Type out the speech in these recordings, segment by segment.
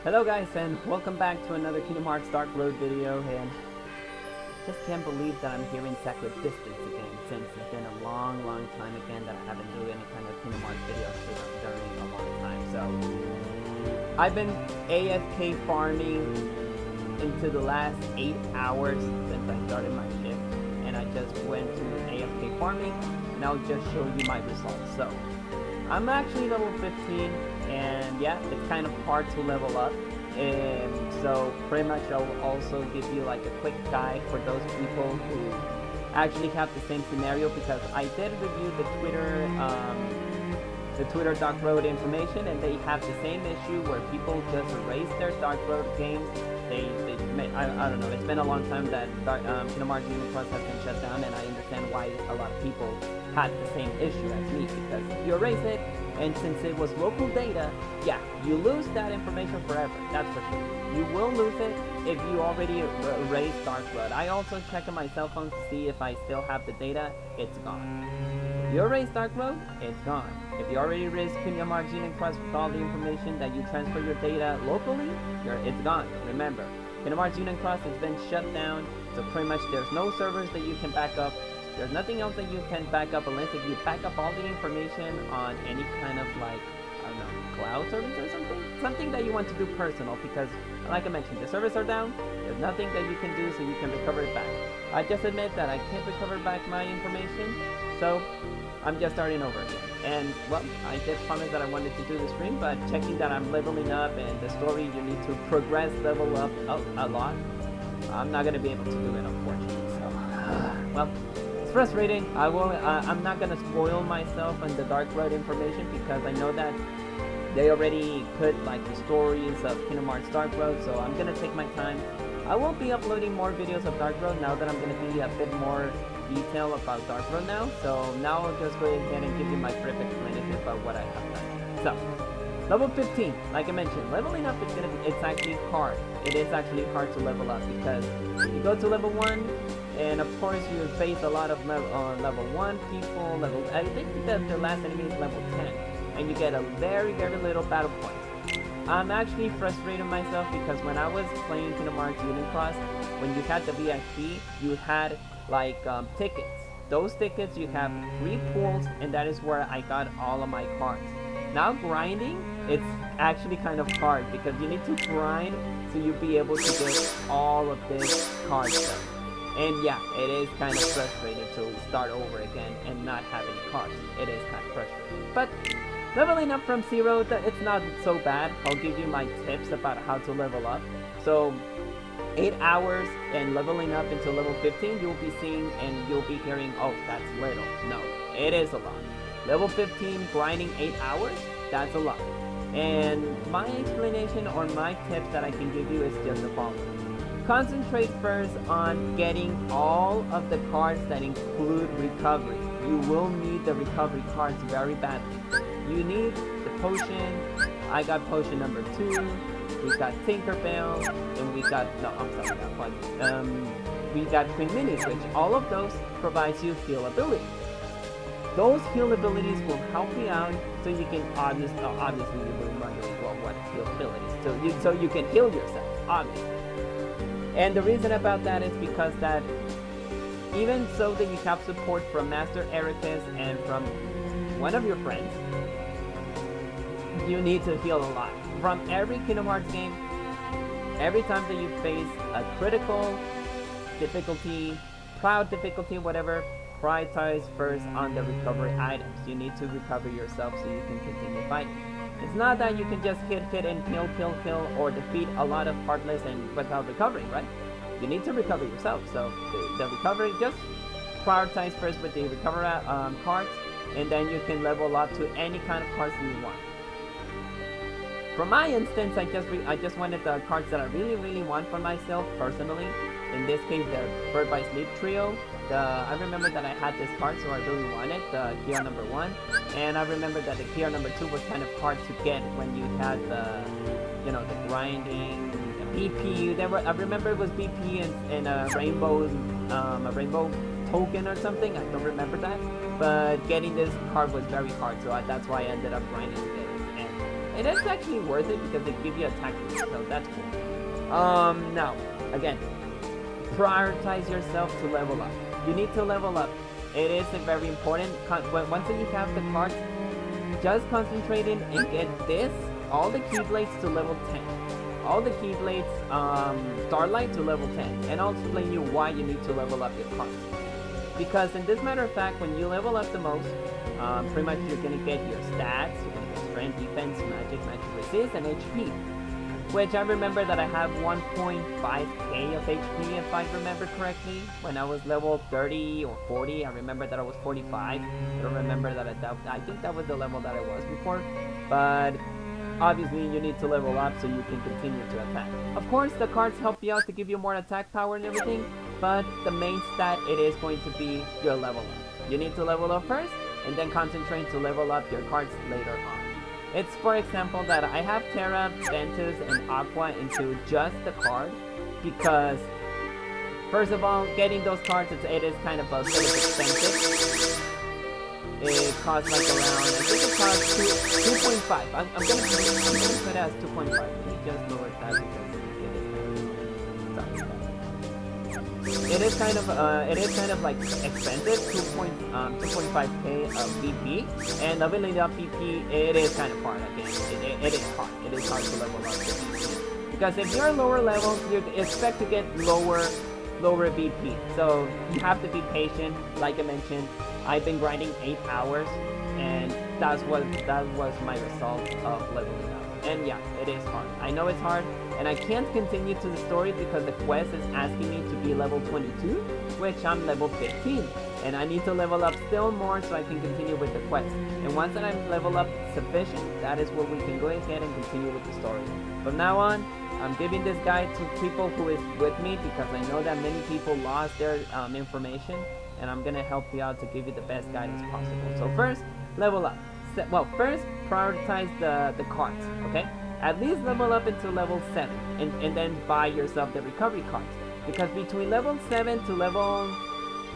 Hello guys, and welcome back to another Kingdom Hearts Dark Road video, and just can't believe that I'm here in Sacred Distance again, since it's been a long time again that I haven't done any kind of Kingdom Hearts videos during a long time. So I've been AFK farming into the last 8 hours since I started my shift, and I just went to AFK farming, and I'll just show you my results. So I'm actually level 15, and yeah, it's kind of hard to level up. And so pretty much I'll also give you like a quick guide for those people who actually have the same scenario, because I did review the Twitter Dark Road information, and they have the same issue where people just erase their Dark Road games. I don't know, it's been a long time that Kingdom Hearts Unicross has been shut down, and I understand why a lot of people had the same issue as me, because you erase it, and since it was local data, yeah, you lose that information forever, that's for sure. You will lose it if you already erased Dark Road. I also checked on my cell phone to see if I still have the data. It's gone. You erase Dark Road, it's gone. If you already erased Kingdom Hearts Unicross with all the information that you transfer your data locally, it's gone. Remember, Kingdom Hearts Unicross has been shut down, so pretty much there's no servers that you can back up. There's nothing else that you can back up unless if you back up all the information on any kind of, like, I don't know, cloud service or something? Something that you want to do personal, because like I mentioned, the servers are down, there's nothing that you can do so you can recover it back. I just admit that I can't recover back my information, so I'm just starting over again. And well, I did promise that I wanted to do the stream, but checking that I'm leveling up and the story you need to progress level up a lot, I'm not going to be able to do it, unfortunately. So, well, it's frustrating. I'm not going to spoil myself on the Dark Road information, because I know that they already put like the stories of Kingdom Hearts Dark Road, so I'm going to take my time. I won't be uploading more videos of Dark Road now that I'm going to be a bit more detail about Dark Road now. So now I'll just go ahead and give you my brief explanation about what I have done. So, level 15, like I mentioned, leveling up is it's actually hard. It is actually hard to level up, because you go to level 1, and of course you face a lot of level 1 people, I think that the last enemy is level 10, and you get a very little battle points. I'm actually frustrated myself, because when I was playing Kingdom Hearts Unicross, when you had the VIP, you had like tickets. Those tickets, you have 3 pools, and that is where I got all of my cards. Now grinding, it's actually kind of hard, because you need to grind so you'll be able to get all of this card stuff. And yeah, it is kind of frustrating to start over again and not have any cards. It is kind of frustrating. But leveling up from 0, it's not so bad. I'll give you my tips about how to level up. So 8 hours and leveling up into level 15, you'll be seeing and you'll be hearing, oh, that's little. No, it is a lot. Level 15, grinding 8 hours, that's a lot. And my explanation or my tips that I can give you is just the following. Concentrate first on getting all of the cards that include recovery. You will need the recovery cards very badly. You need the potion. I got potion number 2. We got Tinkerbell, and we got, no, I'm sorry, not one. We got Queen Minis, which all of those provides you heal abilities. Those heal abilities will help you out, so you can obviously you will be wondering, well, what heal abilities? So you can heal yourself, obviously. And the reason about that is because that even so that you have support from Master Ericus and from one of your friends, you need to heal a lot. From every Kingdom Hearts game, every time that you face a critical difficulty, proud difficulty, whatever, prioritize first on the recovery items. You need to recover yourself so you can continue fighting. It's not that you can just hit and kill, or defeat a lot of Heartless and without recovering, right? You need to recover yourself. So the recovery, just prioritize first with the recovery cards, and then you can level up to any kind of cards you want. For my instance, I just wanted the cards that I really want for myself personally. In this case, the Bird by Sleep trio. I remember that I had this card, so I really wanted the KR number 1. And I remember that the KR number 2 was kind of hard to get when you had the, you know, the grinding, the BP. I remember it was BP and a rainbow token or something. I don't remember that. But getting this card was very hard, so that's why I ended up grinding to get it. And it is actually worth it because they give you attack boost, so that's cool. Now, again, prioritize yourself to level up. You need to level up. It is very important. Once you have the cards, just concentrating and get all the Keyblades to level 10. All the Keyblades, Starlight to level 10. And I'll explain you why you need to level up your cards. Because in this matter of fact, when you level up the most, pretty much you're gonna get your stats, you're gonna get strength, defense, magic resist, and HP. Which I remember that I have 1.5k of HP if I remember correctly. When I was level 30 or 40, I remember that I was 45. I don't remember that I think that was the level that I was before. But obviously you need to level up so you can continue to attack. Of course the cards help you out to give you more attack power and everything, but the main stat it is going to be your level up. You need to level up first and then concentrate to level up your cards later on. It's for example that I have Terra, Ventus, and Aqua into just the card because first of all, getting those cards it is kind of a bit expensive. It costs like around, I think it costs 2.5. I'm gonna put it as 2.5. Let me just lower that because it is kind of like expensive, 2.5k of VP, and leveling up VP it is kind of hard again. It is hard. It is hard to level up the VP because if you're lower level, you expect to get lower VP. So you have to be patient. Like I mentioned, I've been grinding 8 hours, and that was my result of leveling up. And yeah, it is hard. I know it's hard, and I can't continue to the story because the quest is asking me to be level 22, which I'm level 15. And I need to level up still more so I can continue with the quest. And once that I'm level up sufficient, that is where we can go ahead and continue with the story. From now on, I'm giving this guide to people who is with me because I know that many people lost their information, and I'm gonna help you out to give you the best guidance possible. So first, level up. Well, first, prioritize the cards, okay? At least level up into level 7, and then buy yourself the recovery cards. Because between level 7 to level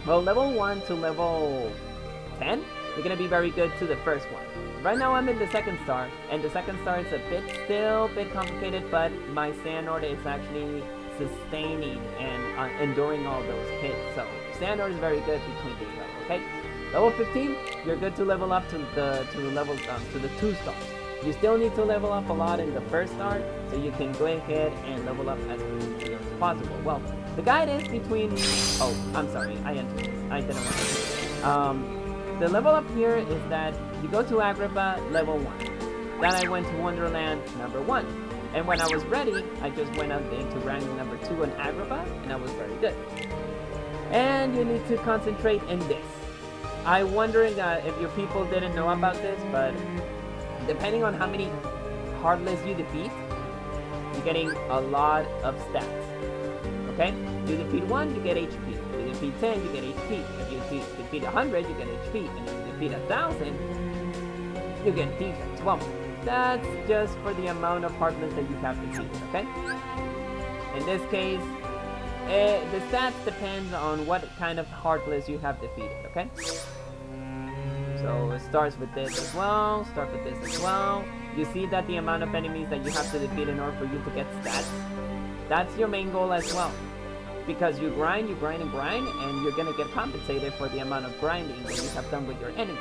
1 to level 10, you're gonna be very good to the first one. Right now I'm in the second star, and the second star is still a bit complicated, but my Xehanort is actually sustaining and enduring all those hits. So Xehanort is very good between these levels, okay? Level 15, you're good to level up to the 2 stars. You still need to level up a lot in the first star, so you can go ahead and level up as quickly as possible. Well, the guide is between... Oh, I'm sorry, I entered this. I didn't want to do this. The level up here is that you go to Agrippa, level 1. Then I went to Wonderland, number 1. And when I was ready, I just went up into rank number 2 on Agrippa, and I was very good. And you need to concentrate in this. I'm wondering if your people didn't know about this, but depending on how many Heartless you defeat, you're getting a lot of stats. Okay? You defeat 1, you get HP. You defeat 10, you get HP. If you defeat 100, you get HP. And if you defeat 1,000, you get defense. Well, that's just for the amount of Heartless that you have defeated, okay? In this case, the stats depends on what kind of Heartless you have defeated, okay? So it starts with this as well, You see that the amount of enemies that you have to defeat in order for you to get stats, that's your main goal as well. Because you grind, and you're gonna get compensated for the amount of grinding that you have done with your enemies.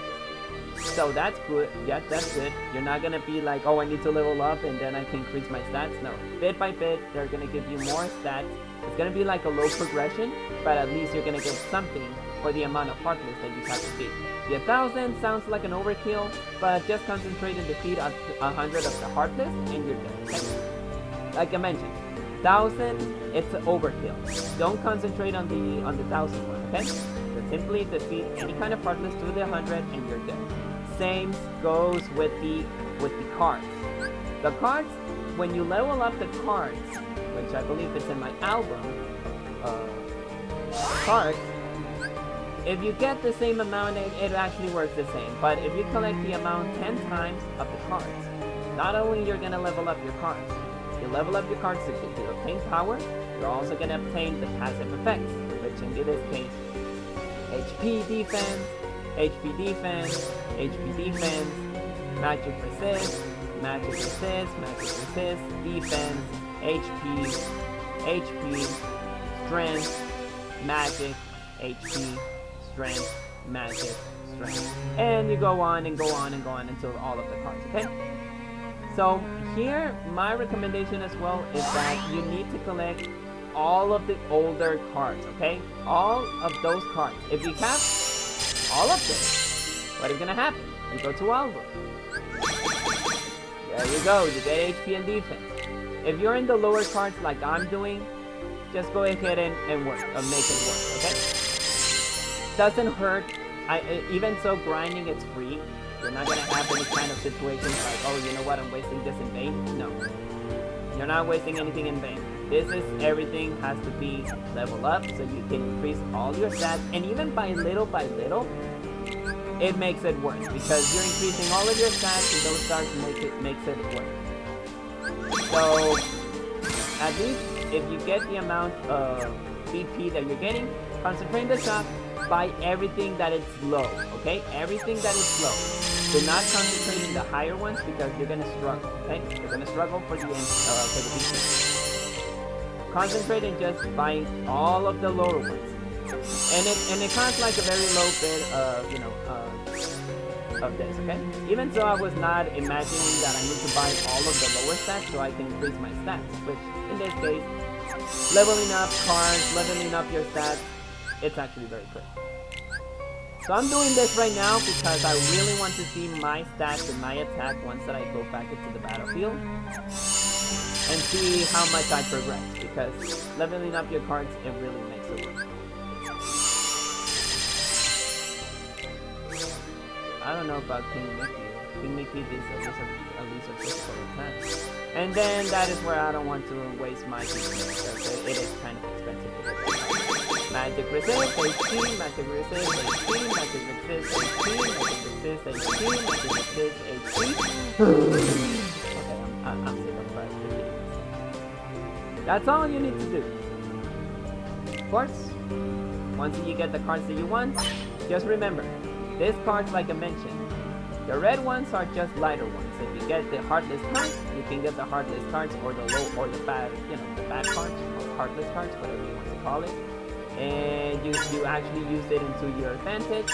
So that's good, yeah, that's good. You're not gonna be like, oh, I need to level up and then I can increase my stats. No, bit by bit, they're gonna give you more stats. It's gonna be like a low progression, but at least you're gonna get something for the amount of Heartless that you have to defeat. The 1,000 sounds like an overkill, but just concentrate and defeat 100 of the Heartless and you're good, okay? Like I mentioned, 1,000, it's overkill. Don't concentrate on the 1,000 one, okay? Just simply defeat any kind of Heartless to the 100 and you're good. Same goes with the cards. The cards, when you level up the cards, which I believe is in my album, cards, if you get the same amount, it actually works the same. But if you collect the amount 10 times of the cards, not only you're gonna level up your cards, you level up your cards to obtain power, you're also gonna obtain the passive effects, which in this case, HP defense, HP defense, HP defense, magic resist, magic resist, defense, HP, strength, magic, HP, strength, magic, strength. And you go on and go on and go on until all of the cards, okay? So here, my recommendation as well is that you need to collect all of the older cards, okay? All of those cards. If you have all of them, what is gonna happen? You go to album. There you go, you get HP and defense. If you're in the lower cards like I'm doing, just go ahead and work, make it work, okay? Doesn't hurt. Even so, grinding it's free. You're not gonna have any kind of situations like, oh, you know what, I'm wasting this in vain. No, you're not wasting anything in vain. This is everything has to be level up so you can increase all your stats, and even by little, it makes it work because you're increasing all of your stats, and those stats makes it work. So at least if you get the amount of BP that you're getting, concentrate the shop. Buy everything that is low, okay? Everything that is low. Do not concentrate in the higher ones because you're gonna struggle, okay? You're gonna struggle for the BP. Concentrate in just buying all of the lower ones, and it costs like a very low bit of this, okay? Even so, I was not imagining that I need to buy all of the lower stats so I can increase my stats, which in this case, leveling up cards, leveling up your stats, it's actually very quick. So I'm doing this right now because I really want to see my stats and my attack once that I go back into the battlefield and see how much I progress, because leveling up your cards, it really makes it work. I don't know about King Mickey. King Mickey is at least a physical attack. And then that is where I don't want to waste my PP because it is kind of expensive. Magic resist, HP, magic resist, HP, magic resist, HP, magic resist, HP, magic resist, HP. Okay, I'm sick of that. That's all you need to do. Of course, once you get the cards that you want, just remember, these cards, like I mentioned, the red ones are just lighter ones. If you get the heartless cards, you can get the heartless cards or the low or the bad, the bad cards or heartless cards, whatever you want to call it. And you actually use it into your advantage,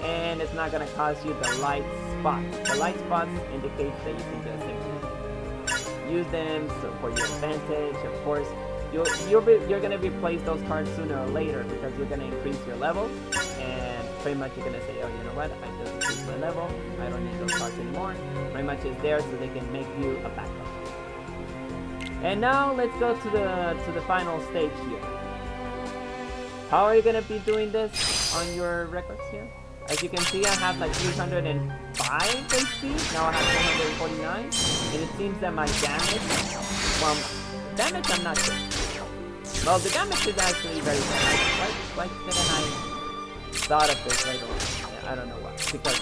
and it's not gonna cost you the light spots. The light spots indicate that you can just simply use them for your advantage. Of course, you're gonna replace those cards sooner or later because you're gonna increase your levels, and pretty much you're gonna say, oh, you know what? I just increased my level. I don't need those cards anymore. Pretty much it's there so they can make you a backup. And now let's go to the final stage here. How are you going to be doing this on your records here? As you can see, I have like 305 HP, now I have 449, and it seems that my damage, well, damage I'm not sure. Well, the damage is actually very good. Why didn't I thought of this later on? Yeah, I don't know why. Because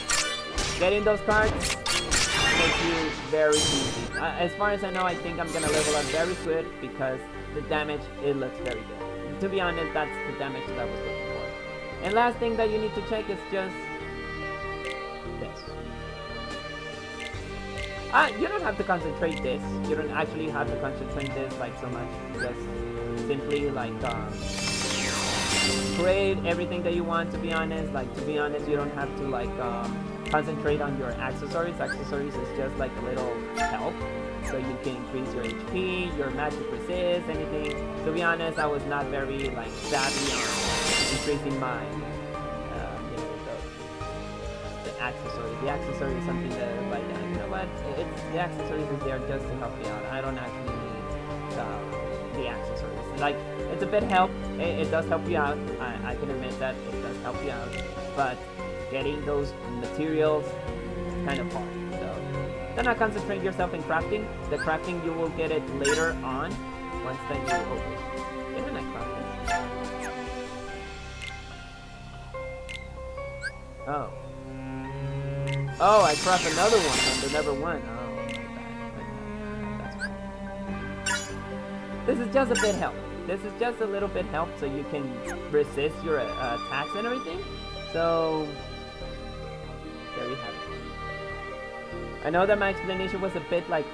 getting those cards makes you very easy. As far as I know, I think I'm going to level up very good because the damage, it looks very good. To be honest, that's the damage that I was looking for. And last thing that you need to check is just this. You don't have to concentrate this. You don't actually have to concentrate this like so much. Just simply like create everything that you want. To be honest, you don't have to like concentrate on your accessories. Accessories is just like a little help. So you can increase your HP, your magic resist, anything. To be honest, I was not very like savvy on increasing my, the accessories. The accessory is something that, like, you know what? The accessories is there just to help me out. I don't actually need the accessories. Like, it's a bit help. It does help you out. I can admit that it does help you out. But getting those materials is kind of hard. Do not concentrate yourself in crafting. The crafting, you will get it later on once then you open. Didn't I craft this? Oh. Oh, I craft another one under level 1. Oh, my bad. That's fine. This is just a bit help. This is just a little bit help so you can resist your attacks and everything. So, there you have it. I know that my explanation was a bit like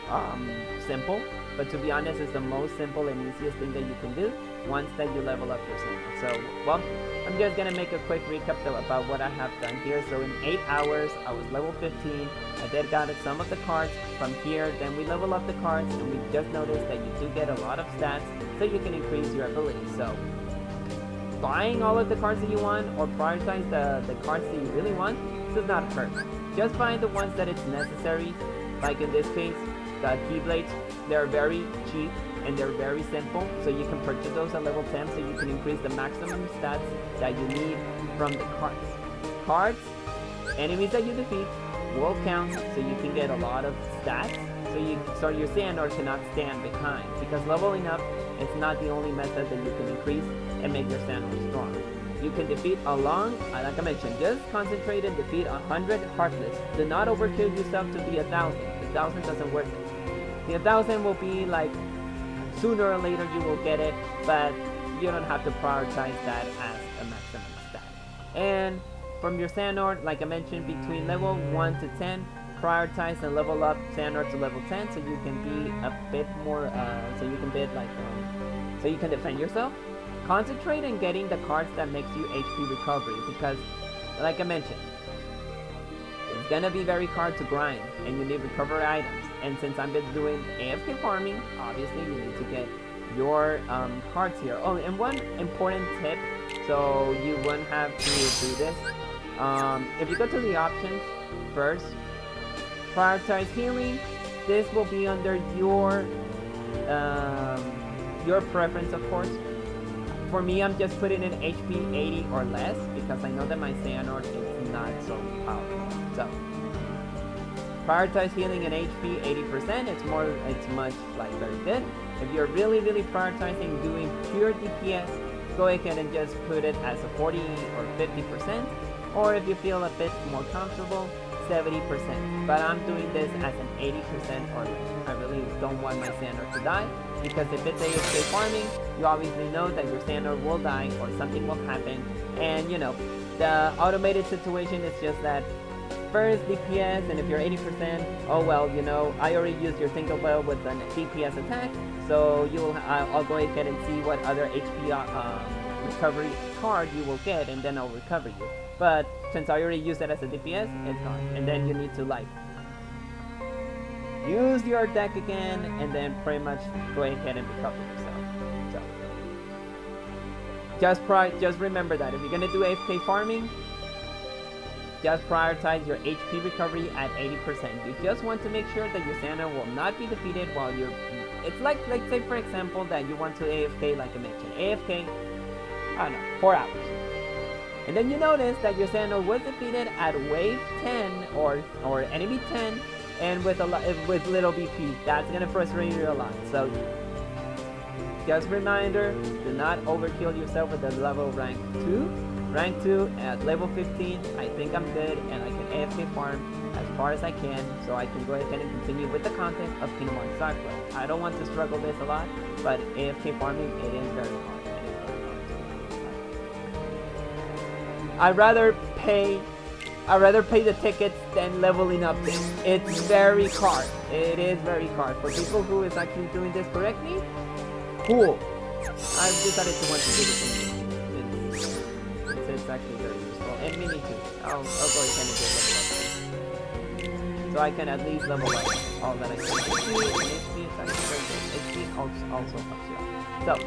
simple, but to be honest, it's the most simple and easiest thing that you can do once that you level up your Sandor. So, well, I'm just gonna make a quick recap though about what I have done here. So in 8 hours, I was level 15. I did got some of the cards from here. Then we level up the cards, and we just noticed that you do get a lot of stats, so you can increase your ability. So buying all of the cards that you want, or prioritize the cards that you really want, does not hurt. Just buy the ones that it's necessary. Like in this case, the Keyblades, they're very cheap and they're very simple, so you can purchase those at level 10 so you can increase the maximum stats that you need from the cards. Cards, enemies that you defeat will count, so you can get a lot of stats, so your Sandor cannot stand behind, because leveling up is not the only method that you can increase and make your Sandor strong. You can defeat like I mentioned, just concentrate and defeat 100 Heartless. Do not overkill yourself to be 1,000. The 1,000 doesn't work. The 1,000 will be like, sooner or later you will get it, but you don't have to prioritize that as a maximum stat. And from your Sandor, like I mentioned, between level 1 to 10, prioritize and level up Sandor to level 10 so you can be a bit more, so you can defend yourself. Concentrate on getting the cards that makes you HP recovery, because, like I mentioned, it's gonna be very hard to grind, and you need recovery items. And since I've been doing AFK farming, obviously you need to get your cards here. Oh, and one important tip, so you wouldn't have to do this. If you go to the options first, prioritize healing. This will be under your preference, of course. For me, I'm just putting in HP 80 or less, because I know that my Sandor is not so powerful. So prioritize healing and HP 80%. It's much like very good. If you're really prioritizing doing pure DPS, go ahead and just put it as a 40 or 50%. Or if you feel a bit more comfortable, 70%. But I'm doing this as an 80% or less. I really don't want my Sandor to die, because if it's AFK farming, you obviously know that your Sandor will die or something will happen. And you know, the automated situation is just that first DPS, and if you're 80%, oh well, you know, I already used your Tinkerbell with an DPS attack, so I'll go ahead and see what other HP recovery card you will get, and then I'll recover you. But since I already used it as a DPS, it's gone. And then you need to like use your deck again, and then pretty much go ahead and recover yourself. So just remember that if you're gonna do AFK farming, just prioritize your HP recovery at 80%. You just want to make sure that your Sandor will not be defeated while you're... It's like say for example that you want to AFK, like I mentioned, AFK, I don't know, 4 hours. And then you notice that your Sandor was defeated at wave 10 or enemy 10, and with little BP. That's gonna frustrate you a lot. So just reminder, do not overkill yourself with the level rank 2. Rank 2 at level 15, I think I'm good, and I can AFK farm as far as I can, so I can go ahead and continue with the content of Kingdom Hearts Cyclo. I don't want to struggle this a lot, but AFK farming, it is very hard. I'd rather pay the tickets than leveling up this. It's very hard. It is very hard. For people who is actually doing this correctly, cool. I've decided to want to do this thing. It's actually very useful. And me too. I'll go ahead and get level up. So I can at least level up all that I can. HP is actually very good. HP also helps you out.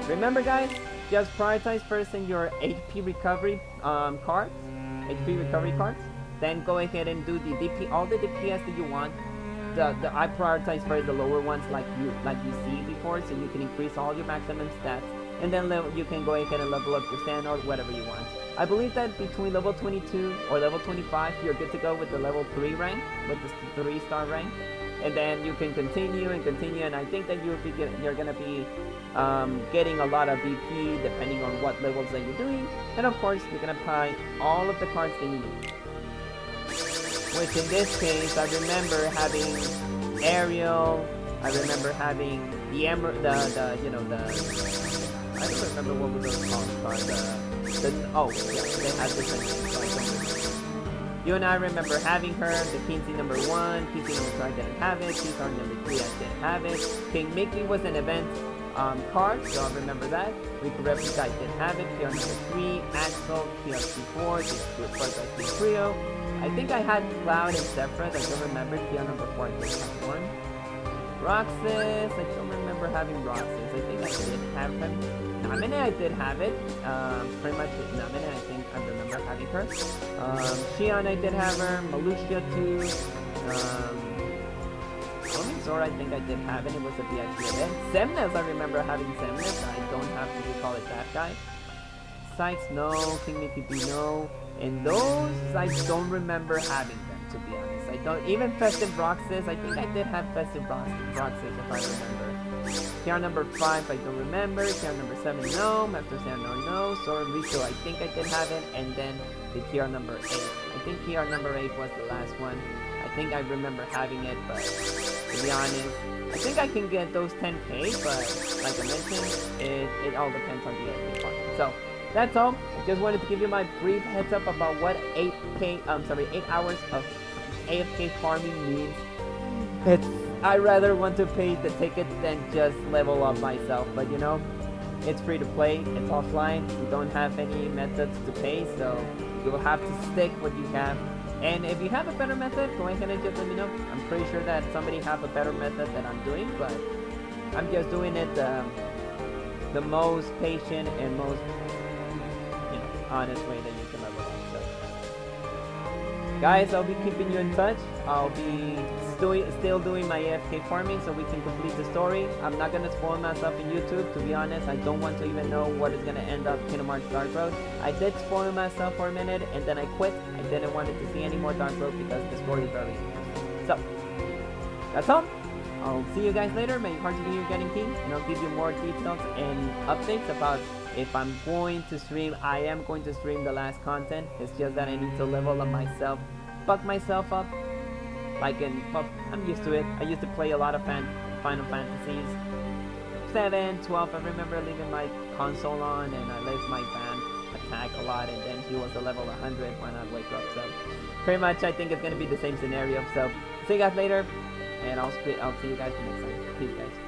So remember guys, just prioritize first in your HP recovery cards, then go ahead and do all the DPS that you want. I prioritize first the lower ones like you see before, so you can increase all your maximum stats, and then you can go ahead and level up your Sandor, whatever you want. I believe that between level 22 or level 25, you're good to go with the level 3 rank, with the 3-star rank. And then you can continue, and I think that you're gonna be getting a lot of BP depending on what levels that you're doing. And of course, you're gonna buy all of the cards that you need. Which in this case, I remember having Ariel. I remember having the Emerald, I don't remember what was those called cards. They had different names, so I don't remember. You and I remember having her. The Kinsey number 1, Kinsey number 2 I didn't have it, Kinsey number 3 I didn't have it. King Mickey was an event card, so I remember that. Rico Replica I did have it. PR number 3, Axel, PRC 4, this was by King Trio. I think I had Cloud and Sephiroth, I don't remember. PR number 4 I did have one. Roxas, I don't remember having Roxas. I think I did have him. Namine, I did have it. Pretty much Namine, I think I remember having her. Shion, I did have her. Malusia too. Zora, I think I did have it. It was a VIP event. Semnes, I remember having Semnes. I don't have to recall it that guy. Sykes, no. King Mickey B, no. And those, I don't remember having them, to be honest. I don't. Even Festive Roxas, I think I did have Festive Roxas, if I remember. TR number 5, I don't remember. TR number 7, no. Master Sandor, no. Sora Rico, I think I did have it. And then the TR number 8. I think TR number 8 was the last one. I think I remember having it, but to be honest, I think I can get those 10k, but like I mentioned, it all depends on the AFK part. So that's all. I just wanted to give you my brief heads up about what 8 hours of AFK farming means. I rather want to pay the ticket than just level up myself, but you know, it's free to play, it's offline, you don't have any methods to pay, so you will have to stick what you have. And if you have a better method, go ahead and just let me know. I'm pretty sure that somebody have a better method that I'm doing, but I'm just doing it the most patient and most, you know, honest way that you can level up. So, guys, I'll be keeping you in touch. I'll be still doing my AFK farming so we can complete the story. I'm not gonna spoil myself in YouTube, to be honest. I don't want to even know what is gonna end up Kingdom Hearts Dark Road. I did spoil myself for a minute and then I quit. I didn't want to see any more Dark Road because the story is very interesting. So that's all. I'll see you guys later. May your hearts be getting king, and I'll give you more details and updates about if I'm going to stream. I am going to stream the last content. It's just that I need to level up myself, buck myself up. Like I'm used to it. I used to play a lot of Final Fantasies 7, 12. I remember leaving my console on and I left my van attack a lot, and then he was a level 100 when I wake up. So pretty much I think it's gonna be the same scenario. So see you guys later, and I'll see you guys next time. Peace, guys.